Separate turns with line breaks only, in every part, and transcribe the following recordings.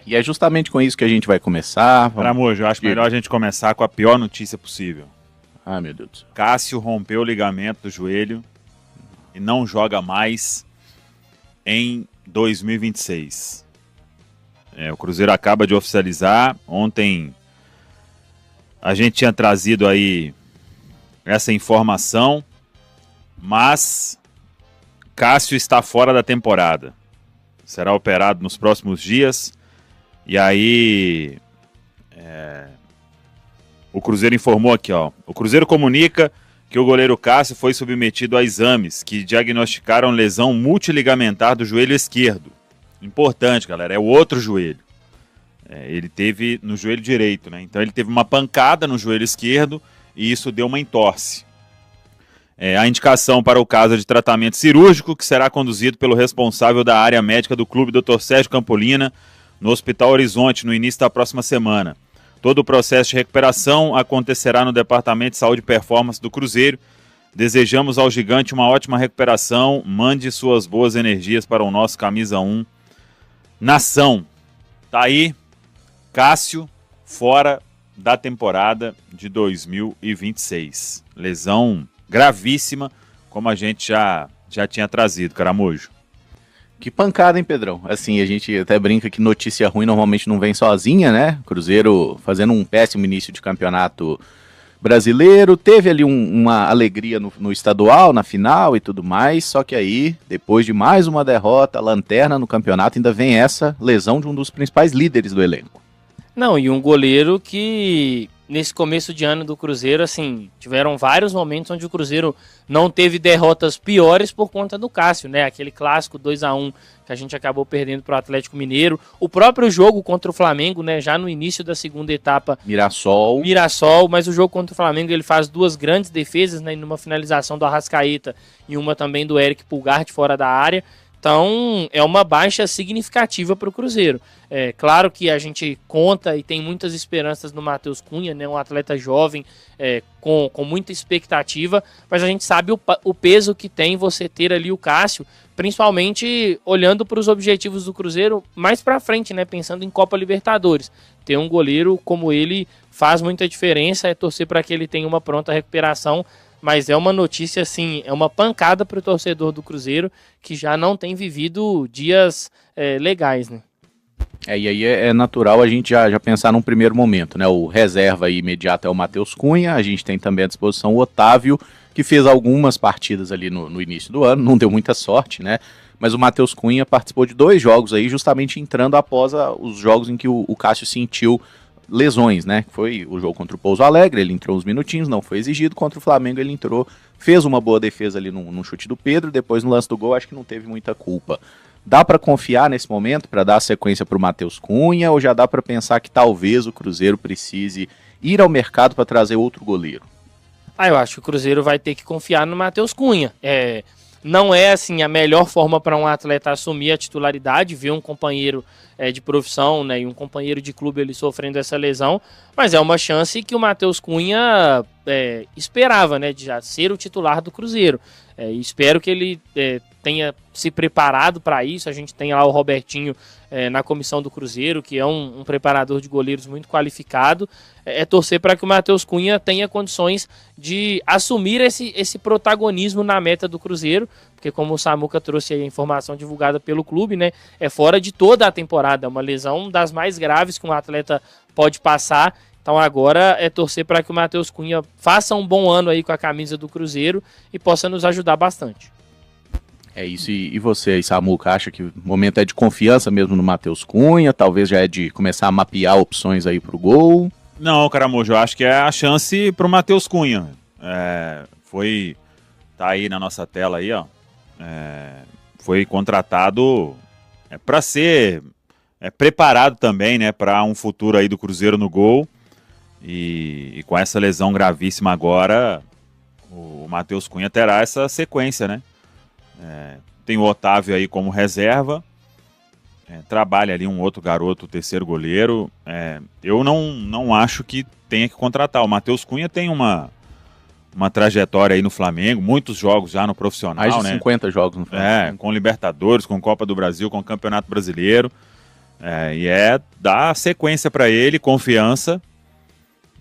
E é justamente com isso que a gente vai começar.
Aramujo, eu acho melhor a gente começar com a pior notícia possível.
Ah, meu Deus do céu.
Cássio rompeu o ligamento do joelho e não joga mais em 2026. O Cruzeiro acaba de oficializar. Ontem a gente tinha trazido aí essa informação, mas Cássio está fora da temporada. Será operado nos próximos dias. E aí, o Cruzeiro informou aqui, ó. O Cruzeiro comunica que o goleiro Cássio foi submetido a exames que diagnosticaram lesão multiligamentar do joelho esquerdo. Importante, galera, é o outro joelho. Ele teve no joelho direito, né? Então ele teve uma pancada no joelho esquerdo e isso deu uma entorse. A indicação para o caso é de tratamento cirúrgico, que será conduzido pelo responsável da área médica do clube, Dr. Sérgio Campolina, no Hospital Horizonte, no início da próxima semana. Todo o processo de recuperação acontecerá no Departamento de Saúde e Performance do Cruzeiro. Desejamos ao gigante uma ótima recuperação. Mande suas boas energias para o nosso Camisa 1 Nação. Tá aí, Cássio fora da temporada de 2026. Lesão gravíssima, como a gente já tinha trazido, Caramujo.
Que pancada, hein, Pedrão? Assim, a gente até brinca que notícia ruim normalmente não vem sozinha, né? Cruzeiro fazendo um péssimo início de campeonato brasileiro, teve ali uma alegria no estadual, na final e tudo mais, só que aí, depois de mais uma derrota, lanterna no campeonato, ainda vem essa lesão de um dos principais líderes do elenco.
Não, e um goleiro que nesse começo de ano do Cruzeiro, assim, tiveram vários momentos onde o Cruzeiro não teve derrotas piores por conta do Cássio, né? Aquele clássico 2-1 que a gente acabou perdendo para o Atlético Mineiro. O próprio jogo contra o Flamengo, né? Já no início da segunda etapa.
Mirassol,
mas o jogo contra o Flamengo ele faz duas grandes defesas, né? Numa finalização do Arrascaeta e uma também do Eric Pulgar de fora da área. Então, é uma baixa significativa para o Cruzeiro. É claro que a gente conta e tem muitas esperanças no Matheus Cunha, né, um atleta jovem com muita expectativa, mas a gente sabe o peso que tem você ter ali o Cássio, principalmente olhando para os objetivos do Cruzeiro mais para frente, né, pensando em Copa Libertadores. Ter um goleiro como ele faz muita diferença, é torcer para que ele tenha uma pronta recuperação. Mas é uma notícia, assim, é uma pancada para o torcedor do Cruzeiro, que já não tem vivido dias legais, né?
E aí é natural a gente já pensar num primeiro momento, né? O reserva aí imediato é o Matheus Cunha, a gente tem também à disposição o Otávio, que fez algumas partidas ali no início do ano, não deu muita sorte, né? Mas o Matheus Cunha participou de 2 jogos aí, justamente entrando após os jogos em que o Cássio sentiu lesões, né? Foi o jogo contra o Pouso Alegre, ele entrou uns minutinhos, não foi exigido. Contra o Flamengo ele entrou, fez uma boa defesa ali num chute do Pedro, depois no lance do gol acho que não teve muita culpa. Dá para confiar nesse momento para dar sequência para o Matheus Cunha ou já dá para pensar que talvez o Cruzeiro precise ir ao mercado para trazer outro goleiro?
Eu acho que o Cruzeiro vai ter que confiar no Matheus Cunha. Não é assim a melhor forma para um atleta assumir a titularidade, ver um companheiro de profissão, né, e um companheiro de clube ele sofrendo essa lesão, mas é uma chance que o Matheus Cunha esperava, né, de já ser o titular do Cruzeiro. Espero que ele tenha se preparado para isso. A gente tem lá o Robertinho na comissão do Cruzeiro, que é um preparador de goleiros muito qualificado. Torcer para que o Matheus Cunha tenha condições de assumir esse protagonismo na meta do Cruzeiro, porque como o Samuca trouxe aí a informação divulgada pelo clube, né, é fora de toda a temporada, é uma lesão das mais graves que um atleta pode passar. Então agora é torcer para que o Matheus Cunha faça um bom ano aí com a camisa do Cruzeiro e possa nos ajudar bastante.
É isso, e você, Samuca, acha que o momento é de confiança mesmo no Matheus Cunha? Talvez já é de começar a mapear opções aí pro gol?
Não, Caramujo, eu acho que é a chance pro Matheus Cunha. Tá aí na nossa tela aí, ó. Foi contratado para ser preparado também, né, para um futuro aí do Cruzeiro no gol. E com essa lesão gravíssima agora, o Matheus Cunha terá essa sequência, né? Tem o Otávio aí como reserva, trabalha ali um outro garoto, o terceiro goleiro. Eu não acho que tenha que contratar. O Matheus Cunha tem uma trajetória aí no Flamengo, muitos jogos já no profissional,
mais de
né?
50 jogos no Flamengo.
Com Libertadores, com Copa do Brasil, com Campeonato Brasileiro. E é dar sequência para ele, confiança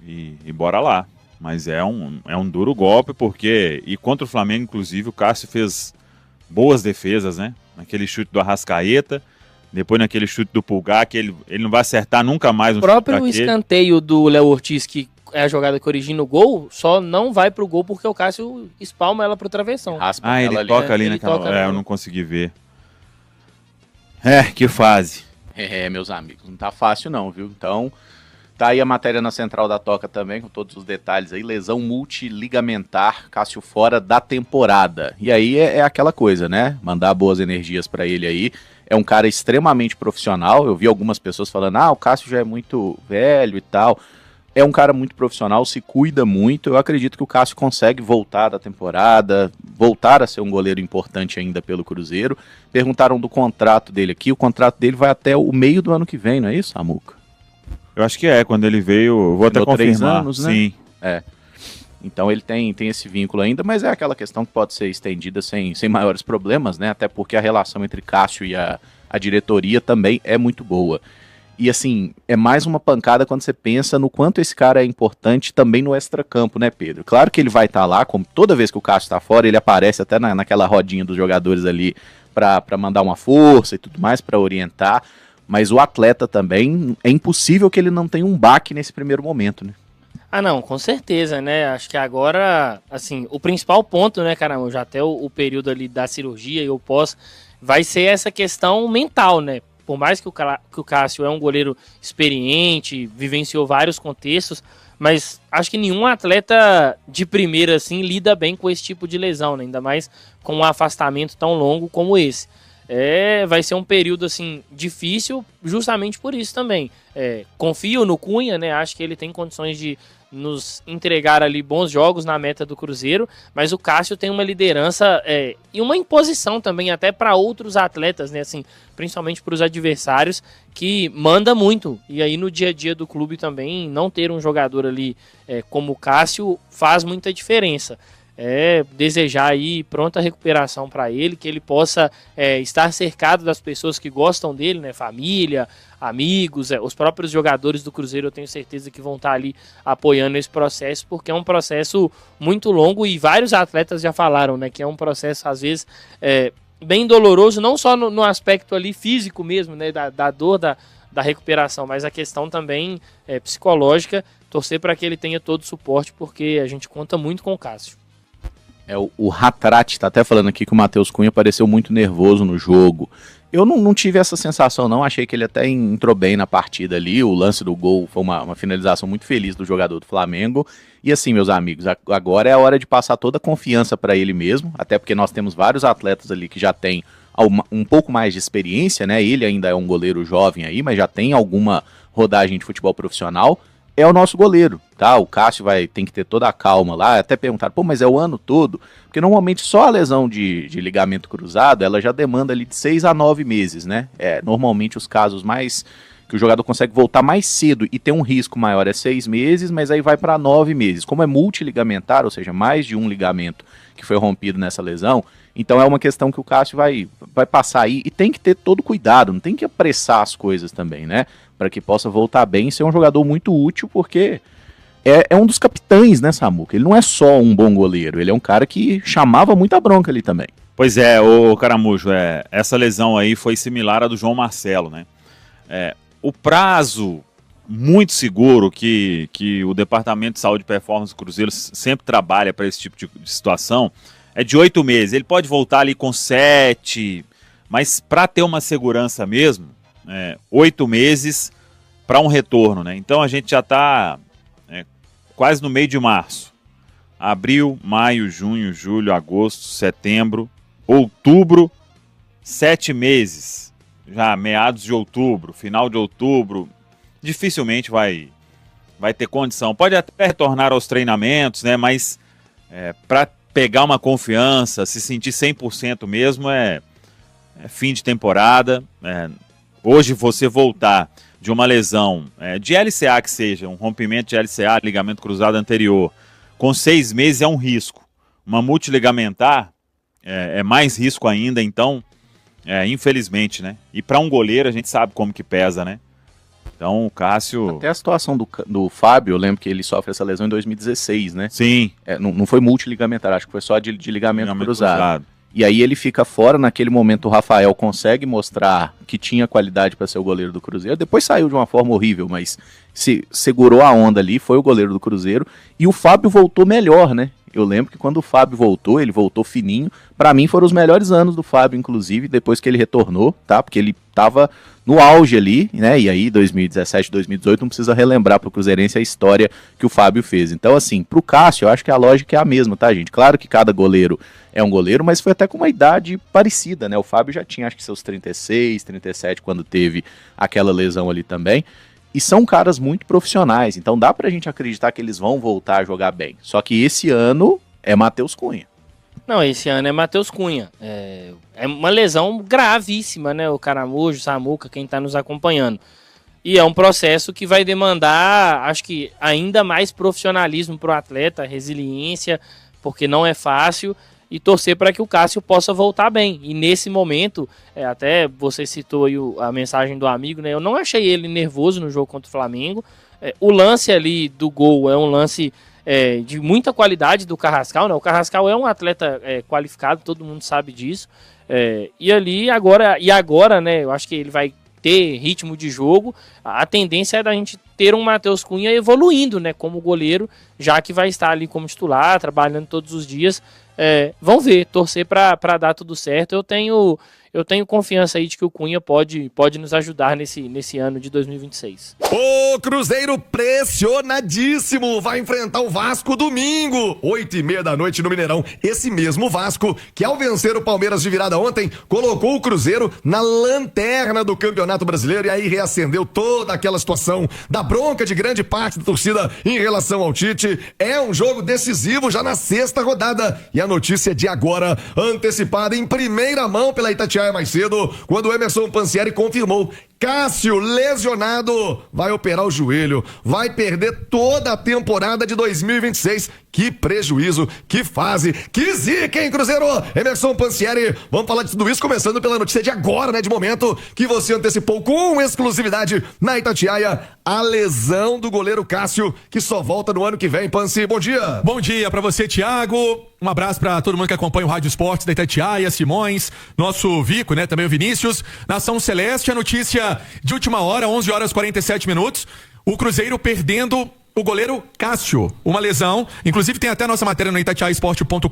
e bora lá. Mas é um duro golpe, porque... E contra o Flamengo, inclusive, o Cássio fez boas defesas, né? Naquele chute do Arrascaeta, depois naquele chute do Pulgar, que ele não vai acertar nunca mais um
chute daquele. O próprio escanteio do Léo Ortiz, que é a jogada que origina o gol, só não vai pro gol porque o Cássio espalma ela pro travessão.
Ele toca ali naquela... eu não consegui ver. Que fase.
Meus amigos, não tá fácil não, viu? Então, tá aí a matéria na Central da Toca também, com todos os detalhes aí. Lesão multiligamentar, Cássio fora da temporada. E aí é aquela coisa, né? Mandar boas energias pra ele aí. É um cara extremamente profissional. Eu vi algumas pessoas falando, o Cássio já é muito velho e tal. É um cara muito profissional, se cuida muito. Eu acredito que o Cássio consegue voltar da temporada, voltar a ser um goleiro importante ainda pelo Cruzeiro. Perguntaram do contrato dele aqui. O contrato dele vai até o meio do ano que vem, não é isso, Samuca?
Eu acho que quando ele veio, vou até confirmar.
3 anos, né?
Sim.
Então ele tem esse vínculo ainda, mas é aquela questão que pode ser estendida sem maiores problemas, né? Até porque a relação entre Cássio e a diretoria também é muito boa. E assim, é mais uma pancada quando você pensa no quanto esse cara é importante também no extracampo, né, Pedro? Claro que ele vai estar lá, como toda vez que o Cássio está fora, ele aparece até naquela rodinha dos jogadores ali para mandar uma força e tudo mais, para orientar. Mas o atleta também, é impossível que ele não tenha um baque nesse primeiro momento, né?
Não, com certeza, né? Acho que agora, assim, o principal ponto, né, caramba, já até o período ali da cirurgia e o pós, vai ser essa questão mental, né? Por mais que o Cássio é um goleiro experiente, vivenciou vários contextos, mas acho que nenhum atleta de primeira, assim, lida bem com esse tipo de lesão, né? Ainda mais com um afastamento tão longo como esse. Vai ser um período assim difícil justamente por isso também. Confio no Cunha, né? Acho que ele tem condições de nos entregar ali bons jogos na meta do Cruzeiro, mas o Cássio tem uma liderança e uma imposição também até para outros atletas, né? Assim, principalmente para os adversários, que manda muito. E aí no dia a dia do clube também, não ter um jogador ali como o Cássio faz muita diferença. Desejar aí pronta recuperação para ele, que ele possa estar cercado das pessoas que gostam dele, né? Família, amigos, os próprios jogadores do Cruzeiro, eu tenho certeza que vão estar ali apoiando esse processo, porque é um processo muito longo e vários atletas já falaram, né? Que é um processo às vezes bem doloroso, não só no aspecto ali físico mesmo, né? Da dor da recuperação, mas a questão também psicológica. Torcer para que ele tenha todo o suporte, porque a gente conta muito com o Cássio.
O Ratrat tá até falando aqui que o Matheus Cunha pareceu muito nervoso no jogo. Eu não tive essa sensação não, achei que ele até entrou bem na partida ali, o lance do gol foi uma finalização muito feliz do jogador do Flamengo. E assim, meus amigos, agora é a hora de passar toda a confiança para ele mesmo, até porque nós temos vários atletas ali que já têm um pouco mais de experiência, né? Ele ainda é um goleiro jovem aí, mas já tem alguma rodagem de futebol profissional. É o nosso goleiro, tá? O Cássio tem que ter toda a calma lá. Até perguntaram, mas é o ano todo? Porque normalmente só a lesão de ligamento cruzado, ela já demanda ali de 6 a 9 meses, né? Normalmente os casos mais que o jogador consegue voltar mais cedo e ter um risco maior é 6 meses, mas aí vai para 9 meses. Como é multiligamentar, ou seja, mais de um ligamento que foi rompido nessa lesão, então é uma questão que o Cássio vai passar aí e tem que ter todo cuidado, não tem que apressar as coisas também, né? Para que possa voltar bem e ser um jogador muito útil, porque é um dos capitães, né, Samuca? Ele não é só um bom goleiro, ele é um cara que chamava muita bronca ali também.
Pois é, ô Caramujo, essa lesão aí foi similar à do João Marcelo, né? O prazo muito seguro que o Departamento de Saúde e Performance do Cruzeiro sempre trabalha para esse tipo de situação é de 8 meses. Ele pode voltar ali com 7, mas para ter uma segurança mesmo, 8 meses para um retorno, né? Então a gente já está quase no meio de março. Abril, maio, junho, julho, agosto, setembro, outubro, 7 meses. Já meados de outubro, final de outubro, dificilmente vai ter condição. Pode até retornar aos treinamentos, né? Mas para pegar uma confiança, se sentir 100% mesmo, fim de temporada. Hoje você voltar de uma lesão de LCA que seja, um rompimento de LCA, ligamento cruzado anterior, com 6 meses é um risco. Uma multiligamentar é mais risco ainda, então Infelizmente, né? E para um goleiro a gente sabe como que pesa, né? Então o Cássio...
Até a situação do Fábio, eu lembro que ele sofre essa lesão em 2016, né?
Sim.
Não foi multiligamentar, acho que foi só de ligamento cruzado. E aí ele fica fora, naquele momento o Rafael consegue mostrar que tinha qualidade para ser o goleiro do Cruzeiro, depois saiu de uma forma horrível, mas se segurou a onda ali, foi o goleiro do Cruzeiro, e o Fábio voltou melhor, né? Eu lembro que quando o Fábio voltou, ele voltou fininho, para mim foram os melhores anos do Fábio, inclusive, depois que ele retornou, tá? Porque ele tava no auge ali, né? E aí 2017, 2018, não precisa relembrar pro Cruzeirense a história que o Fábio fez. Então assim, pro Cássio, eu acho que a lógica é a mesma, tá, gente? Claro que cada goleiro é um goleiro, mas foi até com uma idade parecida, né? O Fábio já tinha, acho que seus 36, 37, quando teve aquela lesão ali também. E são caras muito profissionais, então dá pra gente acreditar que eles vão voltar a jogar bem. Só que esse ano é Matheus Cunha.
Não, esse ano é Matheus Cunha. É uma lesão gravíssima, né? O Caramujo, o Samuca, quem tá nos acompanhando. E é um processo que vai demandar, acho que, ainda mais profissionalismo pro atleta, resiliência, porque não é fácil, e torcer para que o Cássio possa voltar bem. E nesse momento, até você citou aí a mensagem do amigo, né? Eu não achei ele nervoso no jogo contra o Flamengo. O lance ali do gol é um lance de muita qualidade do Carrascal, né? O Carrascal é um atleta qualificado, todo mundo sabe disso. E ali agora, né? Eu acho que ele vai ter ritmo de jogo. A tendência é da gente ter um Matheus Cunha evoluindo, né? Como goleiro, já que vai estar ali como titular, trabalhando todos os dias. Vamos ver, torcer para dar tudo certo. Eu tenho confiança aí de que o Cunha pode nos ajudar nesse ano de 2026.
O Cruzeiro pressionadíssimo vai enfrentar o Vasco domingo, 8h30 da noite no Mineirão. Esse mesmo Vasco que, ao vencer o Palmeiras de virada ontem, colocou o Cruzeiro na lanterna do Campeonato Brasileiro e aí reacendeu toda aquela situação da bronca de grande parte da torcida em relação ao Tite. É um jogo decisivo já na 6ª rodada e a notícia de agora, antecipada em primeira mão pela Itatiaia mais cedo, quando o Emerson Pansieri confirmou: Cássio, lesionado, vai operar o joelho, vai perder toda a temporada de 2026. Que prejuízo, que fase, que zica, hein, Cruzeiro? Emerson Pansieri, vamos falar de tudo isso, começando pela notícia de agora, né, de momento, que você antecipou com exclusividade na Itatiaia, a lesão do goleiro Cássio, que só volta no ano que vem. Pansi, bom dia.
Bom dia pra você, Thiago. Um abraço pra todo mundo que acompanha o Rádio Esportes da Itatiaia, Simões, nosso Vico, né, também o Vinícius. Nação Celeste, a notícia de última hora, 11h47. O Cruzeiro perdendo o goleiro Cássio, uma lesão, inclusive tem até a nossa matéria no itatiaesporte.com.br,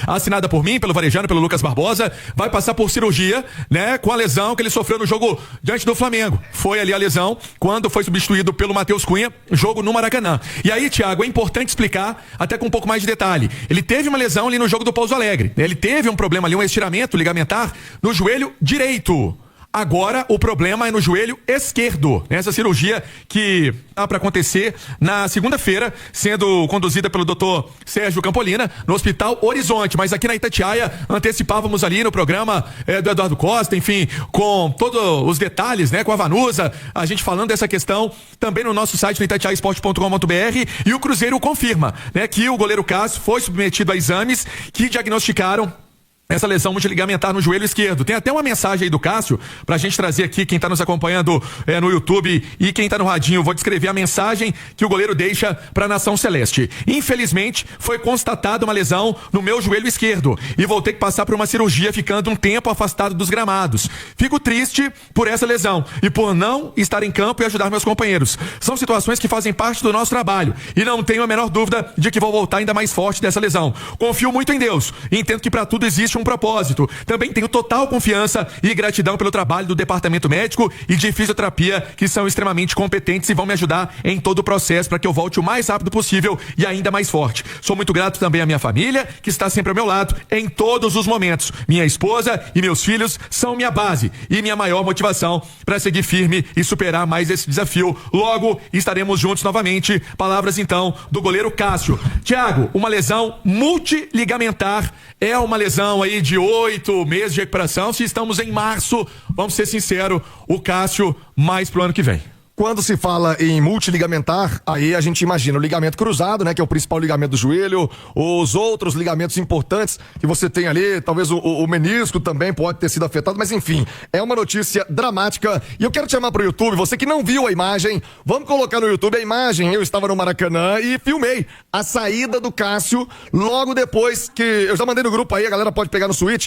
assinada por mim, pelo Varejano, pelo Lucas Barbosa, vai passar por cirurgia, né, com a lesão que ele sofreu no jogo diante do Flamengo. Foi ali a lesão, quando foi substituído pelo Matheus Cunha, jogo no Maracanã. E aí, Thiago, é importante explicar, até com um pouco mais de detalhe. Ele teve uma lesão ali no jogo do Pouso Alegre, ele teve um problema ali, um estiramento ligamentar no joelho direito. Agora o problema é no joelho esquerdo. Essa cirurgia que está para acontecer na segunda-feira, sendo conduzida pelo Dr. Sérgio Campolina no Hospital Horizonte. Mas aqui na Itatiaia antecipávamos ali no programa do Eduardo Costa, enfim, com todos os detalhes, né, com a Vanusa, a gente falando dessa questão também no nosso site no itatiaesporte.com.br, e o Cruzeiro confirma, né, que o goleiro Cássio foi submetido a exames que diagnosticaram essa lesão multiligamentar no joelho esquerdo. Tem até uma mensagem aí do Cássio pra gente trazer aqui, quem tá nos acompanhando no YouTube e quem tá no radinho. Vou descrever a mensagem que o goleiro deixa pra Nação Celeste. Infelizmente, foi constatada uma lesão no meu joelho esquerdo e vou ter que passar por uma cirurgia, ficando um tempo afastado dos gramados. Fico triste por essa lesão e por não estar em campo e ajudar meus companheiros. São situações que fazem parte do nosso trabalho e não tenho a menor dúvida de que vou voltar ainda mais forte dessa lesão. Confio muito em Deus e entendo que pra tudo existe um propósito. Também tenho total confiança e gratidão pelo trabalho do departamento médico e de fisioterapia, que são extremamente competentes e vão me ajudar em todo o processo para que eu volte o mais rápido possível e ainda mais forte. Sou muito grato também à minha família, que está sempre ao meu lado em todos os momentos. Minha esposa e meus filhos são minha base e minha maior motivação para seguir firme e superar mais esse desafio. Logo estaremos juntos novamente. Palavras então do goleiro Cássio. Thiago, uma lesão multiligamentar é uma lesão aí de 8 meses de recuperação. Se estamos em março, vamos ser sinceros, o Cássio mais pro ano que vem.
Quando se fala em multiligamentar, aí a gente imagina o ligamento cruzado, né, que é o principal ligamento do joelho, os outros ligamentos importantes que você tem ali, talvez o menisco também pode ter sido afetado, mas enfim, é uma notícia dramática. E eu quero te chamar pro YouTube, você que não viu a imagem, vamos colocar no YouTube a imagem. Eu estava no Maracanã e filmei a saída do Cássio logo depois que, eu já mandei no grupo aí, a galera pode pegar no Switch,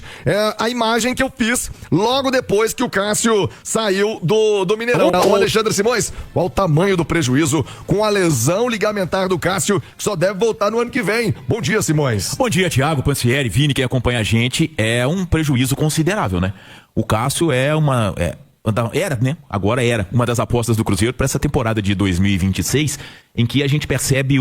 a imagem que eu fiz logo depois que o Cássio saiu do Mineirão. O Alexandre Simões, qual o tamanho do prejuízo com a lesão ligamentar do Cássio, que só deve voltar no ano que vem. Bom dia, Simões.
Bom dia, Thiago, Pansieri, Vini, quem acompanha a gente. É um prejuízo considerável, né? O Cássio agora era uma das apostas do Cruzeiro para essa temporada de 2026, em que a gente percebe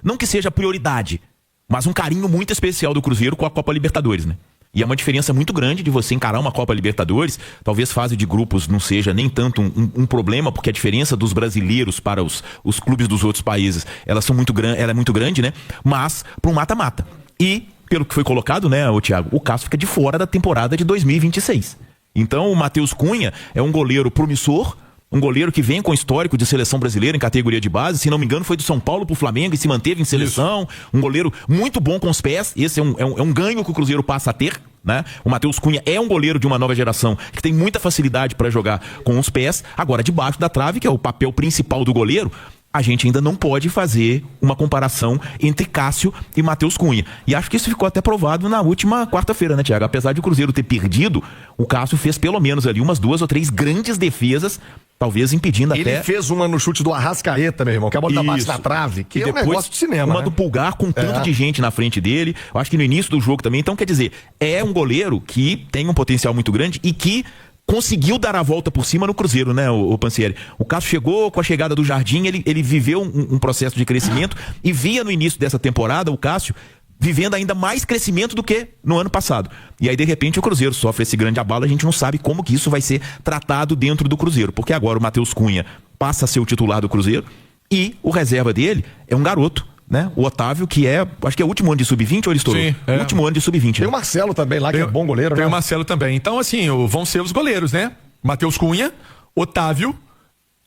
não que seja prioridade, mas um carinho muito especial do Cruzeiro com a Copa Libertadores, né? E é uma diferença muito grande de você encarar uma Copa Libertadores. Talvez fase de grupos não seja nem tanto um problema, porque a diferença dos brasileiros para os clubes dos outros países, ela é muito grande, né? Mas para um mata-mata. E, pelo que foi colocado, né, Thiago, o Cássio fica de fora da temporada de 2026. Então o Matheus Cunha é um goleiro promissor, um goleiro que vem com histórico de seleção brasileira em categoria de base, se não me engano foi do São Paulo pro Flamengo e se manteve em seleção. Isso. Um goleiro muito bom com os pés, esse é um ganho que o Cruzeiro passa a ter, né? O Matheus Cunha é um goleiro de uma nova geração que tem muita facilidade para jogar com os pés. Agora, debaixo da trave, que é o papel principal do goleiro, a gente ainda não pode fazer uma comparação entre Cássio e Matheus Cunha. E acho que isso ficou até provado na última quarta-feira, né, Thiago? Apesar de o Cruzeiro ter perdido, o Cássio fez pelo menos ali umas 2 ou 3 grandes defesas, talvez impedindo
Ele
até...
Ele fez uma no chute do Arrascaeta, meu irmão, que a bola bate na trave, que
e
é um
depois,
negócio de cinema,
uma
né?
do Pulgar com tanto de gente na frente dele. Eu acho que no início do jogo também. Então, quer dizer, é um goleiro que tem um potencial muito grande e que conseguiu dar a volta por cima no Cruzeiro, né, o Pansieri? O Cássio chegou com a chegada do Jardim, ele viveu um processo de crescimento e via no início dessa temporada o Cássio vivendo ainda mais crescimento do que no ano passado. E aí, de repente, o Cruzeiro sofre esse grande abalo, a gente não sabe como que isso vai ser tratado dentro do Cruzeiro, porque agora o Matheus Cunha passa a ser o titular do Cruzeiro e o reserva dele é um garoto, né? O Otávio, que acho que é o último ano de sub-20 ou ele estourou?
Sim,
o último ano de sub-20.
Tem o Marcelo também lá, que é bom goleiro,
Tem
né?
o Marcelo também. Então, assim, vão ser os goleiros, né? Matheus Cunha, Otávio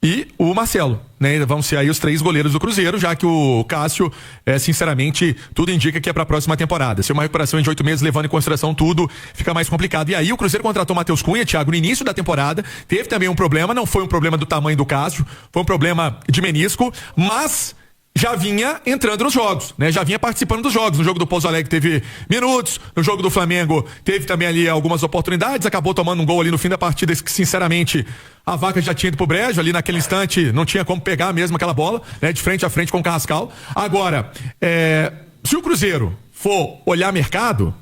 e o Marcelo, né? Vão ser aí os 3 goleiros do Cruzeiro, já que o Cássio, sinceramente, tudo indica que é para a próxima temporada. Se uma recuperação de 8 meses, levando em consideração tudo, fica mais complicado. E aí o Cruzeiro contratou o Matheus Cunha, Thiago, no início da temporada, teve também um problema, não foi um problema do tamanho do Cássio, foi um problema de menisco, mas já vinha entrando nos jogos, né? Já vinha participando dos jogos. No jogo do Pouso Alegre teve minutos, no jogo do Flamengo teve também ali algumas oportunidades, acabou tomando um gol ali no fim da partida que, sinceramente, a vaca já tinha ido pro brejo, ali naquele instante não tinha como pegar mesmo aquela bola, né? De frente a frente com o Carrascal. Agora, se o Cruzeiro for olhar mercado,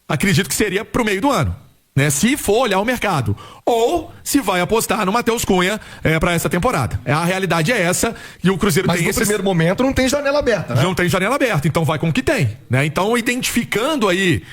acredito que seria pro meio do ano, né? Se for olhar o mercado, ou se vai apostar no Matheus Cunha para essa temporada. A realidade é essa, e o Cruzeiro
Mas
tem
no primeiro momento não tem janela aberta, né?
Não tem janela aberta, então vai com o que tem, né? Então, identificando aí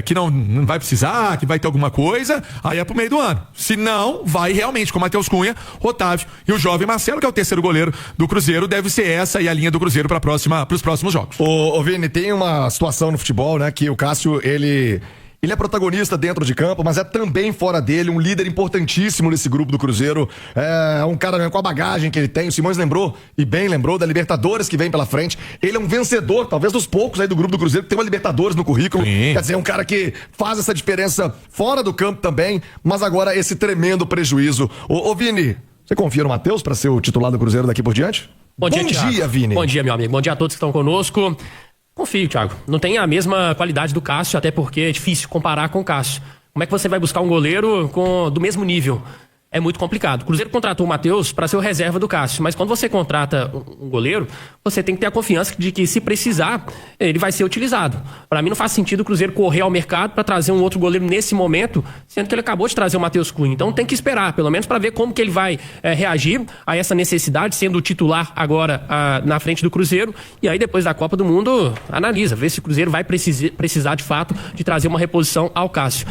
que não vai precisar, que vai ter alguma coisa, aí é pro meio do ano. Se não, vai realmente com o Matheus Cunha, Otávio e o jovem Marcelo, que é o terceiro goleiro do Cruzeiro. Deve ser essa aí a linha do Cruzeiro para os próximos jogos.
Ô Vini, tem uma situação no futebol, né, que o Cássio, ele é protagonista dentro de campo, mas é também fora dele, um líder importantíssimo nesse grupo do Cruzeiro. É um cara com a bagagem que ele tem. O Simões lembrou, e bem lembrou, da Libertadores que vem pela frente. Ele é um vencedor, talvez dos poucos aí do grupo do Cruzeiro, que tem uma Libertadores no currículo.
Sim.
Quer dizer, é um cara que faz essa diferença fora do campo também, mas agora esse tremendo prejuízo. Ô Vini, você confia no Matheus para ser o titular do Cruzeiro daqui por diante?
Bom dia,
Vini.
Bom dia, meu amigo. Bom dia a todos que estão conosco. Confio, Thiago. Não tem a mesma qualidade do Cássio, até porque é difícil comparar com o Cássio. Como é que você vai buscar um goleiro do mesmo nível? É muito complicado. O Cruzeiro contratou o Matheus para ser o reserva do Cássio, mas quando você contrata um goleiro, você tem que ter a confiança de que, se precisar, ele vai ser utilizado. Para mim não faz sentido o Cruzeiro correr ao mercado para trazer um outro goleiro nesse momento, sendo que ele acabou de trazer o Matheus Cunha. Então tem que esperar, pelo menos para ver como que ele vai reagir a essa necessidade, sendo o titular agora na frente do Cruzeiro. E aí depois da Copa do Mundo, analisa, vê se o Cruzeiro vai precisar de fato de trazer uma reposição ao Cássio.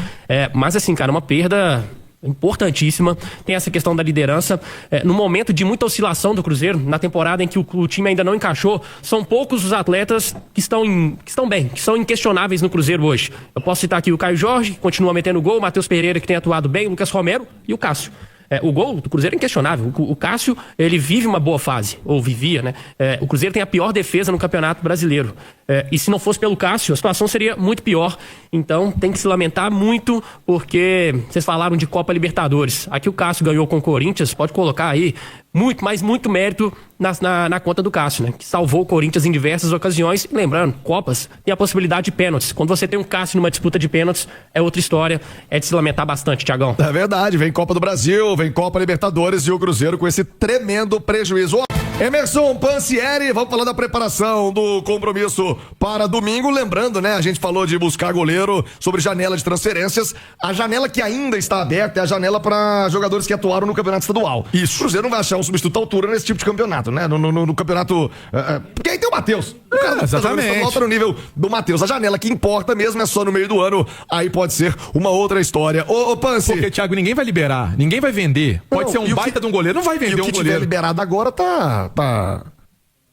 Mas assim, cara, uma perda importantíssima. Tem essa questão da liderança. No momento de muita oscilação do Cruzeiro, na temporada em que o time ainda não encaixou, são poucos os atletas que estão bem, que são inquestionáveis no Cruzeiro hoje. Eu posso citar aqui o Caio Jorge, que continua metendo gol, o Matheus Pereira, que tem atuado bem, o Lucas Romero e o Cássio. O gol do Cruzeiro é inquestionável. O Cássio, ele vive uma boa fase, ou vivia, né? O Cruzeiro tem a pior defesa no Campeonato Brasileiro. E se não fosse pelo Cássio, a situação seria muito pior. Então tem que se lamentar muito, porque vocês falaram de Copa Libertadores. Aqui o Cássio ganhou com o Corinthians, pode colocar aí muito, mas muito mérito na conta do Cássio, né? Que salvou o Corinthians em diversas ocasiões. E lembrando, Copas tem a possibilidade de pênaltis. Quando você tem um Cássio numa disputa de pênaltis, é outra história. É de se lamentar bastante, Thiagão.
É verdade, vem Copa do Brasil, vem Copa Libertadores e o Cruzeiro com esse tremendo prejuízo. Emerson Pansieri, vamos falar da preparação do compromisso para domingo. Lembrando, né, a gente falou de buscar goleiro, sobre janela de transferências. A janela que ainda está aberta é a janela para jogadores que atuaram no campeonato estadual. Isso. O Cruzeiro não vai achar um substituto à altura nesse tipo de campeonato, né? No campeonato. Porque aí tem o Matheus. O cara
exatamente.
Tá no nível do Matheus. A janela que importa mesmo é só no meio do ano. Aí pode ser uma outra história. Ô Pansi.
Porque, Thiago, ninguém vai liberar, ninguém vai vender. Pode ser um baita de um goleiro, não vai vender um goleiro.
O que tiver liberado agora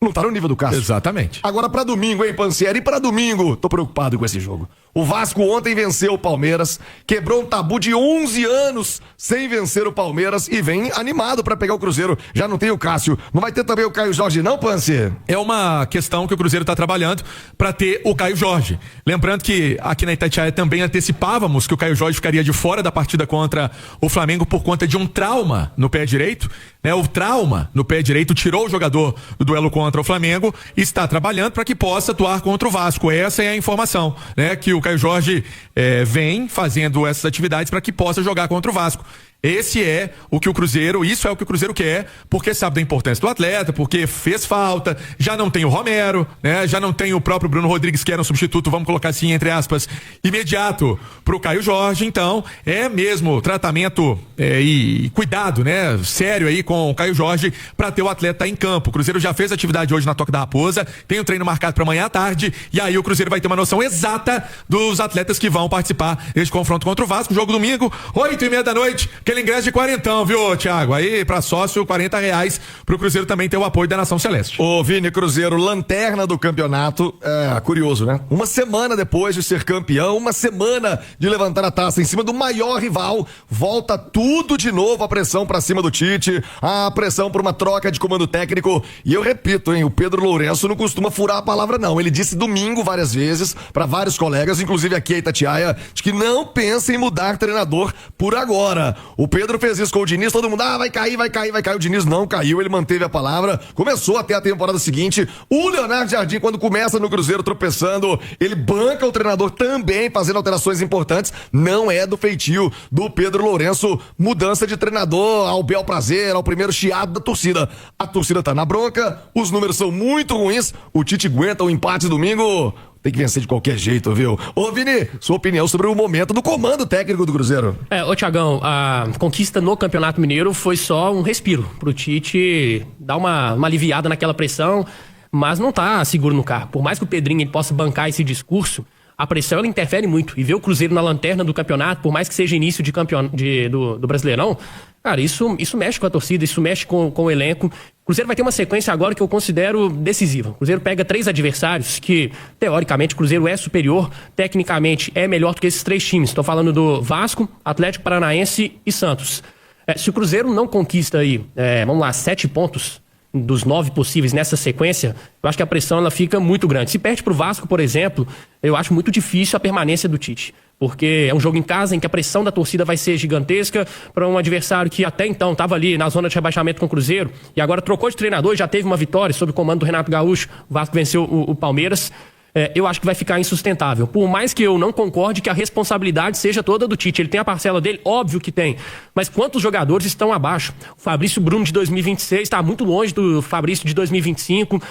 não tá no nível do Cássio.
Exatamente.
Agora pra domingo, hein, Pansieri? E pra domingo, tô preocupado com esse jogo. O Vasco ontem venceu o Palmeiras, quebrou um tabu de 11 anos sem vencer o Palmeiras e vem animado pra pegar o Cruzeiro. Já não tem o Cássio. Não vai ter também o Caio Jorge não, Pansi?
É uma questão que o Cruzeiro tá trabalhando pra ter o Caio Jorge. Lembrando que aqui na Itatiaia também antecipávamos que o Caio Jorge ficaria de fora da partida contra o Flamengo por conta de um trauma no pé direito, né? O trauma no pé direito tirou o jogador do duelo contra o Flamengo e está trabalhando para que possa atuar contra o Vasco. Essa é a informação, né? Que o Caio Jorge vem fazendo essas atividades para que possa jogar contra o Vasco. Isso é o que o Cruzeiro quer, porque sabe da importância do atleta, porque fez falta, já não tem o Romero, né? Já não tem o próprio Bruno Rodrigues, que era um substituto, vamos colocar assim, entre aspas, imediato pro Caio Jorge. Então, é mesmo tratamento e cuidado, né? Sério aí com o Caio Jorge para ter o atleta em campo. O Cruzeiro já fez atividade hoje na Toca da Raposa, tem um treino marcado para amanhã à tarde, e aí o Cruzeiro vai ter uma noção exata dos atletas que vão participar desse confronto contra o Vasco. Jogo domingo, 8h30 da noite, aquele ingresso de quarentão, viu, Thiago? Aí, pra sócio, R$40 pro Cruzeiro também ter o apoio da Nação Celeste.
Ô, Vini, Cruzeiro, lanterna do campeonato. Curioso, né? Uma semana depois de ser campeão, uma semana de levantar a taça em cima do maior rival, volta tudo de novo, a pressão pra cima do Tite, a pressão por uma troca de comando técnico. E eu repito, hein, o Pedro Lourenço não costuma furar a palavra, não. Ele disse domingo várias vezes pra vários colegas, inclusive aqui a Itatiaia, de que não pensa em mudar treinador por agora. O Pedro fez isso com o Diniz, todo mundo, vai cair. O Diniz não caiu, ele manteve a palavra, começou até a temporada seguinte. O Leonardo Jardim, quando começa no Cruzeiro tropeçando, ele banca o treinador também, fazendo alterações importantes. Não é do feitio do Pedro Lourenço, mudança de treinador ao bel prazer, ao primeiro chiado da torcida. A torcida tá na bronca, os números são muito ruins, o Tite aguenta o empate domingo. Tem que vencer de qualquer jeito, viu? Ô, Vini, sua opinião sobre o momento do comando técnico do Cruzeiro.
Ô, Thiagão, a conquista no Campeonato Mineiro foi só um respiro pro Tite dar uma aliviada naquela pressão, mas não tá seguro no carro. Por mais que o Pedrinho ele possa bancar esse discurso, a pressão ela interfere muito. E ver o Cruzeiro na lanterna do campeonato, por mais que seja início de do Brasileirão, cara, isso mexe com a torcida, isso mexe com o elenco. O Cruzeiro vai ter uma sequência agora que eu considero decisiva. O Cruzeiro pega 3 adversários que, teoricamente, o Cruzeiro é superior, tecnicamente é melhor do que esses 3 times. Estou falando do Vasco, Atlético Paranaense e Santos. Se o Cruzeiro não conquista aí, 7 pontos dos 9 possíveis nessa sequência, eu acho que a pressão ela fica muito grande. Se perde pro Vasco, por exemplo, eu acho muito difícil a permanência do Tite. Porque é um jogo em casa em que a pressão da torcida vai ser gigantesca para um adversário que até então estava ali na zona de rebaixamento com o Cruzeiro e agora trocou de treinador e já teve uma vitória sob o comando do Renato Gaúcho. O Vasco venceu o Palmeiras. Eu acho que vai ficar insustentável. Por mais que eu não concorde que a responsabilidade seja toda do Tite. Ele tem a parcela dele? Óbvio que tem. Mas quantos jogadores estão abaixo? O Fabrício Bruno de 2026 está muito longe do Fabrício de 2025.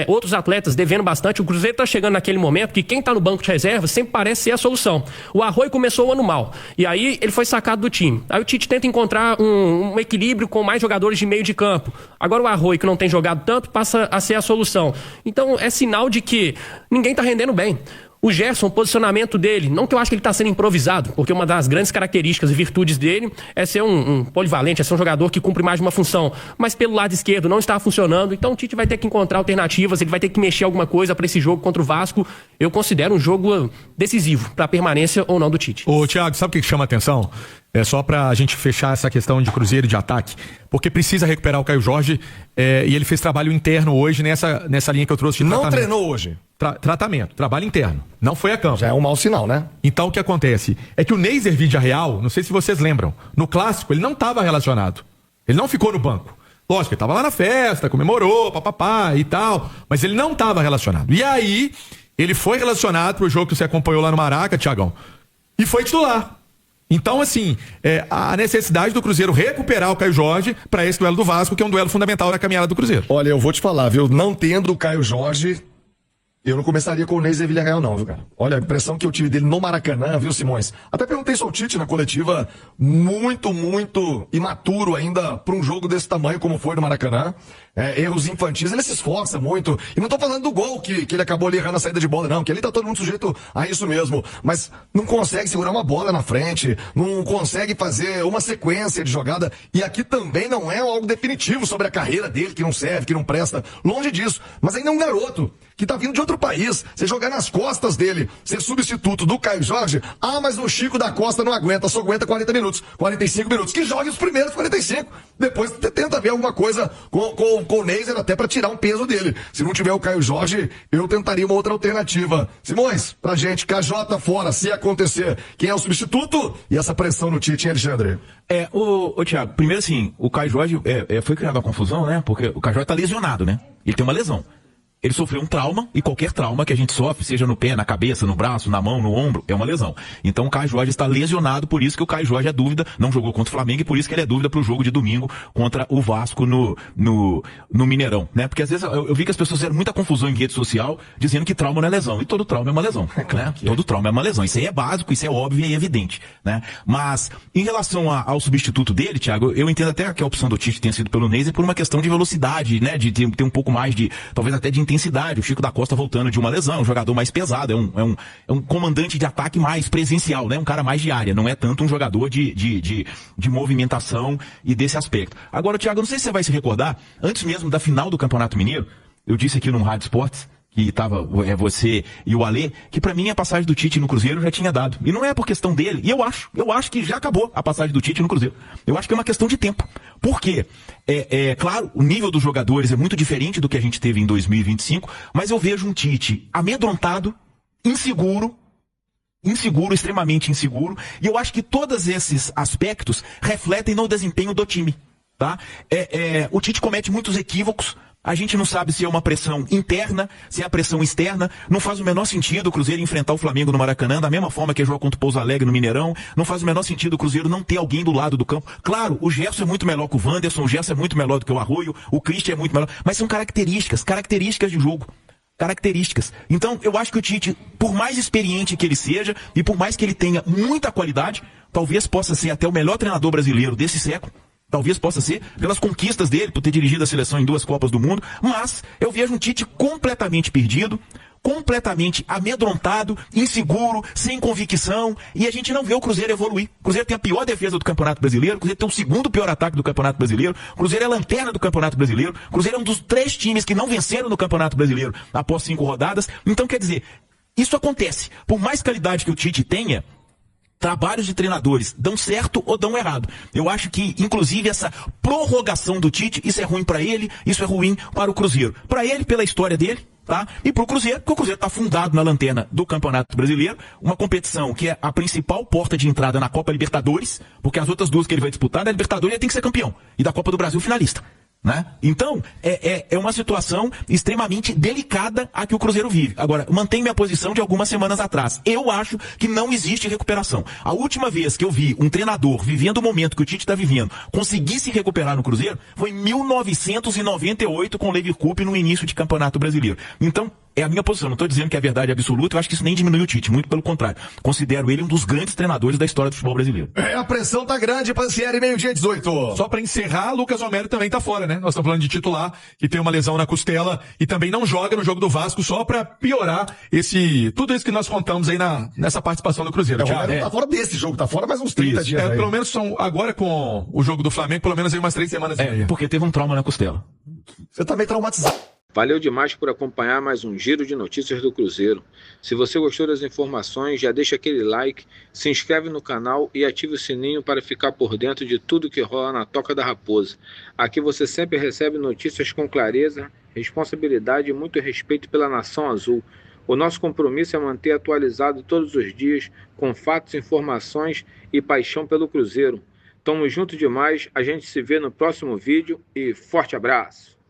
Outros atletas devendo bastante. O Cruzeiro está chegando naquele momento que quem está no banco de reserva sempre parece ser a solução. O Arroio começou o ano mal. E aí ele foi sacado do time. Aí o Tite tenta encontrar um equilíbrio com mais jogadores de meio de campo. Agora o Arroio, que não tem jogado tanto, passa a ser a solução. Então é sinal de que ninguém está rendendo bem. O Gerson, o posicionamento dele, não que eu acho que ele está sendo improvisado, porque uma das grandes características e virtudes dele é ser um polivalente, é ser um jogador que cumpre mais de uma função, mas pelo lado esquerdo não está funcionando, então o Tite vai ter que encontrar alternativas, ele vai ter que mexer alguma coisa para esse jogo contra o Vasco. Eu considero um jogo decisivo para a permanência ou não do Tite.
Ô, Thiago, sabe o que chama a atenção? É só pra gente fechar essa questão de Cruzeiro e de ataque, porque precisa recuperar o Caio Jorge, e ele fez trabalho interno hoje nessa linha que eu trouxe de
Não
tratamento.
treinou hoje.
Tratamento, trabalho interno. Não foi a campo.
Já é um mau sinal, né?
Então o que acontece? É que o Neiser Villarreal, não sei se vocês lembram, no Clássico ele não estava relacionado. Ele não ficou no banco. Lógico, ele estava lá na festa, comemorou, papapá e tal, mas ele não estava relacionado. E aí, ele foi relacionado pro jogo que você acompanhou lá no Maraca, Thiagão, e foi titular. Então, assim, a necessidade do Cruzeiro recuperar o Caio Jorge para esse duelo do Vasco, que é um duelo fundamental na caminhada do Cruzeiro.
Olha, eu vou te falar, viu? Não tendo o Caio Jorge, eu não começaria com o Neiser Villarreal, não, viu, cara? Olha, a impressão que eu tive dele no Maracanã, viu, Simões? Até perguntei ao Tite na coletiva, muito imaturo ainda para um jogo desse tamanho como foi no Maracanã. Erros infantis, ele se esforça muito. E não tô falando do gol que ele acabou ali errando a saída de bola, não, que ali tá todo mundo sujeito a isso mesmo. Mas não consegue segurar uma bola na frente, não consegue fazer uma sequência de jogada. E aqui também não é algo definitivo sobre a carreira dele, que não serve, que não presta. Longe disso. Mas ainda é um garoto que tá vindo de outro país. Você jogar nas costas dele, ser substituto do Caio Jorge, mas o Chico da Costa não aguenta, só aguenta 40 minutos, 45 minutos. Que jogue os primeiros 45. Depois tenta ver alguma coisa com o Neiser até pra tirar um peso dele. Se não tiver o Caio Jorge, eu tentaria uma outra alternativa. Simões, pra gente, KJ fora, se acontecer, quem é o substituto? E essa pressão no Tite, hein, Alexandre?
Ô Thiago, primeiro assim, o Caio Jorge foi criada uma confusão, né? Porque o Caio Jorge tá lesionado, né? Ele tem uma lesão. Ele sofreu um trauma, e qualquer trauma que a gente sofre, seja no pé, na cabeça, no braço, na mão, no ombro, é uma lesão. Então o Caio Jorge está lesionado, por isso que o Caio Jorge é dúvida, não jogou contra o Flamengo, e por isso que ele é dúvida pro jogo de domingo contra o Vasco no Mineirão, né? Porque às vezes eu vi que as pessoas fizeram muita confusão em rede social, dizendo que trauma não é lesão, e todo trauma é uma lesão, né? Todo trauma é uma lesão, isso aí é básico, isso é óbvio e é evidente, né? Mas, em relação ao substituto dele, Thiago, eu entendo até que a opção do Tite tenha sido pelo Neiser por uma questão de velocidade, né? De ter um pouco mais de, talvez até de intensidade. O Chico da Costa voltando de uma lesão, um jogador mais pesado, é um comandante de ataque mais presencial, né? Um cara mais de área, não é tanto um jogador de movimentação e desse aspecto. Agora, Thiago, não sei se você vai se recordar, antes mesmo da final do Campeonato Mineiro, eu disse aqui no Rádio Esportes, que tava você e o Alê, que pra mim a passagem do Tite no Cruzeiro já tinha dado. E não é por questão dele. E eu acho que já acabou a passagem do Tite no Cruzeiro. Eu acho que é uma questão de tempo. Por quê? Claro, o nível dos jogadores é muito diferente do que a gente teve em 2025, mas eu vejo um Tite amedrontado, inseguro, extremamente inseguro, e eu acho que todos esses aspectos refletem no desempenho do time, tá? O Tite comete muitos equívocos. A gente não sabe se é uma pressão interna, se é a pressão externa. Não faz o menor sentido o Cruzeiro enfrentar o Flamengo no Maracanã, da mesma forma que joga contra o Pouso Alegre no Mineirão. Não faz o menor sentido o Cruzeiro não ter alguém do lado do campo. Claro, o Gerson é muito melhor que o Wanderson, o Gerson é muito melhor do que o Arroio, o Christian é muito melhor. Mas são características de jogo. Características. Então, eu acho que o Tite, por mais experiente que ele seja, e por mais que ele tenha muita qualidade, talvez possa ser até o melhor treinador brasileiro desse século. Talvez possa ser pelas conquistas dele, por ter dirigido a seleção em 2 Copas do Mundo, mas eu vejo um Tite completamente perdido, completamente amedrontado, inseguro, sem convicção, e a gente não vê o Cruzeiro evoluir. O Cruzeiro tem a pior defesa do Campeonato Brasileiro, o Cruzeiro tem o 2º pior ataque do Campeonato Brasileiro, o Cruzeiro é a lanterna do Campeonato Brasileiro, o Cruzeiro é um dos 3 times que não venceram no Campeonato Brasileiro após 5 rodadas. Então, quer dizer, isso acontece. Por mais qualidade que o Tite tenha, trabalhos de treinadores dão certo ou dão errado. Eu acho que, inclusive, essa prorrogação do Tite, isso é ruim para ele, isso é ruim para o Cruzeiro. Para ele, pela história dele, tá? E para o Cruzeiro, porque o Cruzeiro está fundado na lanterna do Campeonato Brasileiro, uma competição que é a principal porta de entrada na Copa Libertadores, porque as outras 2 que ele vai disputar, da Libertadores ele tem que ser campeão, e da Copa do Brasil finalista. Né? Então, é uma situação extremamente delicada a que o Cruzeiro vive. Agora, mantenho minha posição de algumas semanas atrás. Eu acho que não existe recuperação. A última vez que eu vi um treinador, vivendo o momento que o Tite está vivendo, conseguir se recuperar no Cruzeiro, foi em 1998 com o Leverkusen no início de Campeonato Brasileiro. Então, é a minha posição, não estou dizendo que é a verdade absoluta, eu acho que isso nem diminui o Tite, muito pelo contrário. Considero ele um dos grandes treinadores da história do futebol brasileiro.
A pressão tá grande, Pansieri, meio-dia 18.
Só pra encerrar, Lucas Romero também tá fora, né? Nós estamos falando de titular, que tem uma lesão na costela e também não joga no jogo do Vasco, só pra piorar tudo isso que nós contamos aí nessa participação do Cruzeiro.
O Romero tá fora desse jogo, tá fora mais uns 30 dias aí.
Pelo menos são, agora com o jogo do Flamengo, pelo menos aí umas 3 semanas e meia.
Porque teve um trauma na costela.
Você tá meio traumatizado.
Valeu demais por acompanhar mais um Giro de Notícias do Cruzeiro. Se você gostou das informações, já deixa aquele like, se inscreve no canal e ative o sininho para ficar por dentro de tudo que rola na Toca da Raposa. Aqui você sempre recebe notícias com clareza, responsabilidade e muito respeito pela Nação Azul. O nosso compromisso é manter atualizado todos os dias, com fatos, informações e paixão pelo Cruzeiro. Tamo junto demais, a gente se vê no próximo vídeo e forte abraço!